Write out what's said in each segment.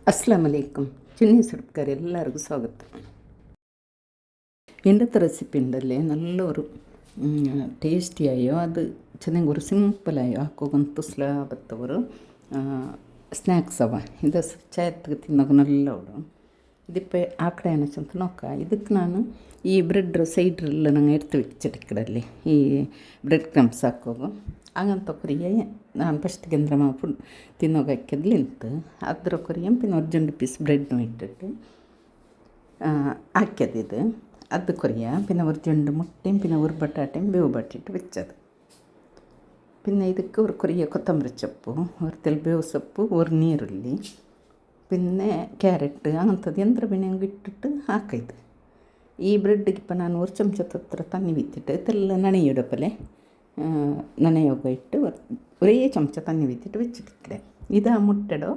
ಅಸ್ಲಾಂ ಅಲೈಕುಮ್. ಚಿನ್ನಿ ಸುಡ್ಕರ್ ಎಲ್ಲರಿಗೂ ಸ್ವಾಗತ. ಇಂಡತ್ತ ರೆಸಿಪಿ ಉಂಡಲ್ಲಿ ನಲ್ಲೊರು ಟೇಸ್ಟಿಯಾಯೋ ಅದು ಚೆನ್ನಾಗಿ ಒಂದು ಸಿಂಪಲಾಯೋ ಹಾಕೋಗಂತ ತುಸ್ಲ ಬತ್ತವರು ಸ್ನ್ಯಾಕ್ಸ್ ಅವ ಇದು ಚಾಯತ್ಗೆ ತಿನ್ನೋದು ನಲ್ಲವಡು ಇದಿಪ್ಪೆ ಆ ಕಡೆ ಏನಂತ ನೋಕ ಇದಕ್ಕೆ ನಾನು ಈ ಬ್ರೆಡ್ ಸೈಡ್ರೆಲ್ಲ ನಂಗೆ ಇರ್ತೀವಿ ಚಟಿಕಡಲ್ಲಿ ಈ ಬ್ರೆಡ್ ಕ್ರಮ್ಸ್ ಹಾಕೋದು ಹಂಗಂತ ಕೊರಿಯೇ ನಾನು ಫಸ್ಟ್ಗೆ ಅಂದ್ರೆ ಫುಡ್ ತಿನ್ನೋಕೆ ಹಾಕ್ಯದ್ಲಿಂತು ಅದ್ರ ಕೊರಿಯ ಪಿನ್ನ ಒರ್ಜುಂಡು ಪೀಸ್ ಬ್ರೆಡ್ನು ಇಟ್ಟಿಟ್ಟು ಹಾಕ್ಯದಿದ್ದು ಅದು ಕೊರಿಯ ಪಿನ್ನ ಒರ್ಜುಂಡು ಮುಟ್ಟೆ ಪಿನ್ನ ಉರ್ ಬಟಾಟೆ ಬೇವು ಬಟ್ಟಿಟ್ಟು ಬೆಚ್ಚದು ಪಿನ್ನ ಇದಕ್ಕೆ ஒரு ಕೊರಿಯ ಕೊತ್ತಂಬರಿ ಸೊಪ್ಪು ஒரு ತೆಲ್ ಬೇವು ಸೊಪ್ಪು ஒரு ನೀರುಳ್ಳಿ പിന്നെ ಕ್ಯಾರೆಟ್ ಅಂಥದ್ದು ಎಂದ್ರ ಬೆಣ್ಣೆಗೆ ಇಟ್ಟಿಟ್ಟು ಹಾಕೈದು ಈ ಬ್ರೆಡ್ಗೆ ಇಪ್ಪ ನಾನು ಒಂದು ಚಮಚದ ಹತ್ರ ತಣ್ಣಿ ಬಿತ್ತಿಟ್ಟು ಇದೆಲ್ಲ ನನೆಯಿಡಪ್ಪಲೆ ನನೆಯೋಗ ಇಟ್ಟು ಒರೇ ಚಮಚ ತಣ್ಣಿ ಬಿತ್ತಿಟ್ಟು വെച്ചിട്ടിക്കಡೆ ಇದು ಮುಟ್ಟೆಡೋ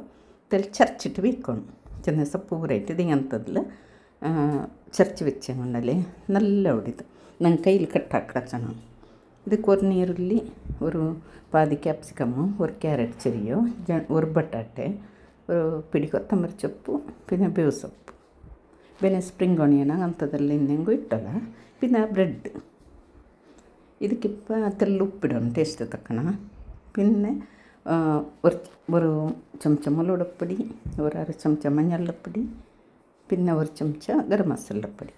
ತೆಲ್ ಚರ್ಚಿಟ್ಟು ಬಿಕ್ಕೊಂಡು ಚೆನ್ನ ಸೊಪ್ಪು ಊರೈಟ್ಟು ಇದು ಅಂಥದ್ದಿಲ್ಲ ಚರ್ಚಿ വെച്ചുകൊണ്ടല്ലേ നല്ല ಹೊಡಿತು ನಂಗೆ ಕೈಲಿ ಕಟ್ ಹಾಕಡ ಚೆನ್ನಾಗಿ ಇದಕ್ಕೆ ஒரு ನೀರುಳ್ಳಿ ஒரு பாதி ಕ್ಯಾಪ್ಸಿಕಮ್ಮು ஒரு ಕ್ಯಾರೆಟ್ ಚೆರಿಯೋ ஒரு ಬಟಾಟೆ ஒரு ಪಿಡಿ ಕೊತ್ತಂಬರಿ ಸೊಪ್ಪು ಪಿನ್ನ ಬೇವು ಸೊಪ್ಪು ಬೇನೆ ಸ್ಪ್ರಿಂಗ್ ಆನಿಯನ್ ಅಂಥದ್ದೆಲ್ಲ ಇನ್ನೆಂಗೂ ಇಟ್ಟಲ್ಲ ಪಿನ್ನ ಬ್ರೆಡ್ ಇದಕ್ಕಿಪ್ಪ ತೆಲ್ಲು ಉಪ್ಪಿಡೋಣ ಟೇಸ್ಟ್ ತಕ್ಕಣ പിന്നെ ഒരു ചമച്ച മുളകുപൊടി ഒരു അര ചമച്ച മഞ്ഞൾപ്പൊടി പിന്നെ ഒരു ചമച്ച ഗരം മസാലപ്പൊടി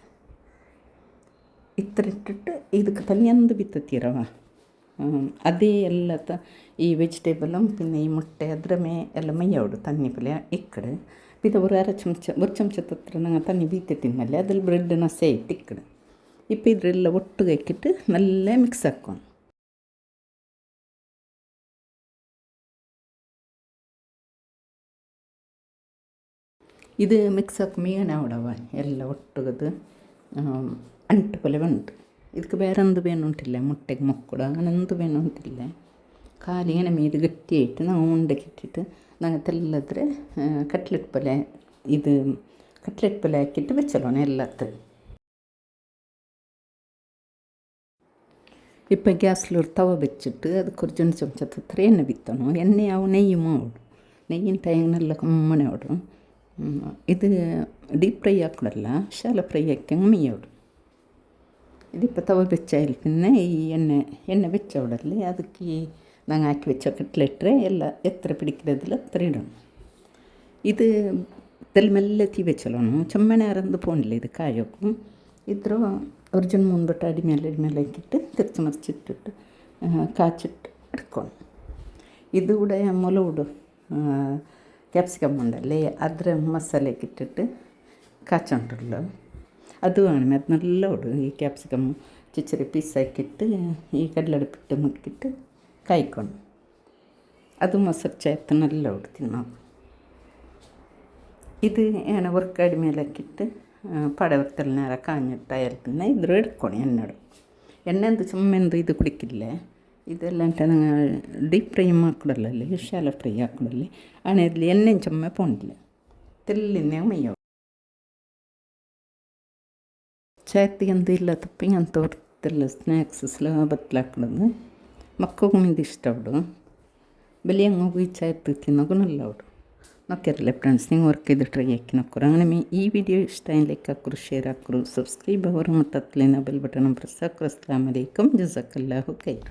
ഇത്ര ഇട്ടിട്ട് ಇದಕ್ಕೆ ತಲೆ ಎಂದು ಬಿತ್ತತ್ತೀರವ ಅದೇ ಎಲ್ಲ ಈ ವೆಜಿಟೇಬಲಂ പിന്നെ ಈ ಮೊಟ್ಟೆ ಅದ್ರ ಮೇ ಎಲ್ಲ ಮೈಯೋಡು ತಣ್ಣಿ ಪಲ್ಯ ಇಕ್ಕಡೆ ಇದು ഒരു ಅರ ಚಮಚ ഒരു ಚಮಚದ ಹತ್ರ ನಂಗೆ ತಣ್ಣಿ ಬೀತಿಟ್ಟಿದ್ಮೇಲೆ ಅದ್ರಲ್ಲಿ ಬ್ರೆಡ್ನ ಸೇರಿಟ್ಟು ಇಕ್ಕಡೆ ಇಪ್ಪ ಇದರೆಲ್ಲ ಒಟ್ಟಿಗೆ ಇಕ್ಕಿಟ್ಟು ನಲ್ಲ ಮಿಕ್ಸ್ ಹಾಕ್ಕೊಂಡು ಇದು ಮಿಕ್ಸ್ ಹಾಕಿ ಮೀನ ಅವಡವ ಎಲ್ಲ ಒಟ್ಟುಗದು ಅಂಟು ಪೊಲೆ ಉಂಟು ಇದಕ್ಕೆ ಬೇರೊಂದು ಬೇನು ಉಂಟಿಲ್ಲ ಮೊಟ್ಟೆಗೆ ಮೊಕ್ಕುಡ ನಂದು ಬೇನು ಉಂಟಿಲ್ಲ ಖಾಲಿ ಏನ ಮೀದು ಗಟ್ಟಿ ಇಟ್ಟು ನಾವು ಉಂಡೆಗೆ ಇಟ್ಟಿಟ್ಟು ನಂಗೆ ತೆಲ್ಲದ್ರೆ ಕಟ್ಲೆಟ್ ಪಲ್ಯ ಇದು ಕಟ್ಲೆಟ್ ಪಲ್ಯ ಹಾಕಿಟ್ಟು ಬೆಚ್ಚಲೋಣ ಎಲ್ಲ ಇಪ್ಪ ಗ್ಯಾಸ್ಲೂರು ತವ ಬೆಚ್ಚಿಟ್ಟು ಅದಕ್ಕೆ ಒಂದು ಜೊಂಡು ಚಮಚದ ಹತ್ರ ಎಣ್ಣೆ ಬಿತ್ತನು ಎಣ್ಣೆ ಅವು ನೆಯ್ಯಿ ಮಾಡು ನೆಯ್ಯಿನ ಟೈಮ್ನೆಲ್ಲ ಕಮ್ಮನೆ ಅವಡು ಇದು ಡೀಪ್ ಫ್ರೈ ಹಾಕೊಡಲ್ಲ ಶಾಲ ಫ್ರೈ ಹಾಕ್ಯಂಗೆ ಮೀಯೋಡು ಇದಿಪ್ಪ ತವ ಬೆಚ್ಚಾಯಿಲ್ ಪಿನ್ನೆ ಈ ಎಣ್ಣೆ ಬೆಚ್ಚವಡಲ್ಲಿ ಅದಕ್ಕೆ ನಂಗೆ ಹಾಕಿ ಬೆಚ್ಚ ಕಟ್ಲೆಟ್ರೆ ಎಲ್ಲ ಎತ್ತರ ಪಿಡಿಕಿರೋದಿಲ್ಲ ಹತ್ರ ಇಡೋಣ ಇದು ತೆಲ್ ಮೆಲ್ಲ ತೀ ಬೆಚ್ಚಲೋನು ಚೆಮ್ಮಣೆ ಅರಂದು ಪೋಂಡ್ಲಿ ಇದು ಕಾಯೋಕು ಇದ್ರೂ ಒರ್ಜಿನ್ ಮುಂದ್ಬಿಟ್ಟು ಅಡಿಮೇಲೆ ಇಕ್ಕಿಟ್ಟು ತಿರ್ಚಿ ಮರ್ಚಿಟ್ಟಿಟ್ಟು ಕಾಚಿಟ್ಟು ಇಟ್ಕೊಂಡು ಇದು ಕೂಡ ಮೊಲವುಡು ಕ್ಯಾಪ್ಸಿಕಮ್ ಉಂಡಲ್ಲಿ ಅದರ ಮಸಾಲೆಗೆ ಇಟ್ಟಿಟ್ಟು ಕಾಚೊಂಡ್ರಲ್ಲ ಅದು ಆಮೇಲೆ ಅದನ್ನೆಲ್ಲ ಉಡು ಈ ಕ್ಯಾಪ್ಸಿಕಮ್ ಚಿಚ್ಚರಿ ಪೀಸ್ ಹಾಕಿಟ್ಟು ಈ ಕಡಲೆ ಪಿಟ್ಟು ಮುಕ್ಕಿಟ್ಟು ಕಾಯ್ಕೊಂಡು ಅದು ಮೊಸರು ಚಾಯ್ತು ನೆಲ್ಲ ಉಡ್ತೀನಿ ನಾವು ಇದು ಏನ ಒರ್ಕಾಡಿ ಮೇಲೆ ಹಾಕಿಟ್ಟು ಪಡೆ ಹೊರ್ತಲ್ಲಿ ನೇರ ಕಾഞ്ഞിട്ട് പിന്നെ ಇದ್ರ ಇಟ್ಕೊಂಡು ಎಣ್ಣೆಂದು ಚಮ್ಮೆಂದು ಇದು ಕುಡಿಕಿಲ್ಲ ಇದೆಲ್ಲ ಅಂತ ನಂಗೆ ಡೀಪ್ ಫ್ರೈ ಹಾಕೊಡಲ್ಲಿ ಶಾಲ ಫ್ರೈ ಹಾಕೊಡಲ್ಲಿ ಹಣೆಯಲ್ಲಿ ಎಣ್ಣೆ ಚಮ್ಮೆ ಪೋಂಡಿಲ್ಲ ತೆಲ್ಲಿನೇ ಮೈಯೋ ಚಾತಿಗಂದು ಇಲ್ಲ ತಪ್ಪಿಂಗಂತ ಹೊರ್ತೆಲ್ಲ ಸ್ನ್ಯಾಕ್ಸ್ ಬತ್ತಲು ಹಾಕೊಡೋದು ಮಕ್ಕಳಿಗೂ ಮಿಂದು ಇಷ್ಟ ಅವಡು ಬೆಲೆಯಂಗೆ ಹೋಗಿ ಚಾಯ್ತು ತಿನ್ನೋದು ನಲ್ಲ ಅವಡು ನೋಕ್ಕಿರಲ್ಲ ಫ್ರೆಂಡ್ಸ್ ನೀವು ವರ್ಕ್ ಇದು ಟ್ರೈ ಹಾಕಿ ನೋಕ್ಕೊರು ಹಂಗೆ ಈ ವಿಡಿಯೋ ಇಷ್ಟ ಏನು ಲೈಕ್ ಹಾಕ್ರು ಶೇರ್ ಹಾಕ್ರು ಸಬ್ಸ್ಕ್ರೈಬ್ ಅವರು ಮತ್ತು ಹತ್ತಲಿನ ಬೆಲ್ ಬಟನ್ ಪ್ರೆಸ್ ಹಾಕ್ರು. ಅಸ್ಸಲಾಮು ಅಲೈಕುಮ್. ಜಜಾಕಲ್ಲಾಹು ಖೈರ್.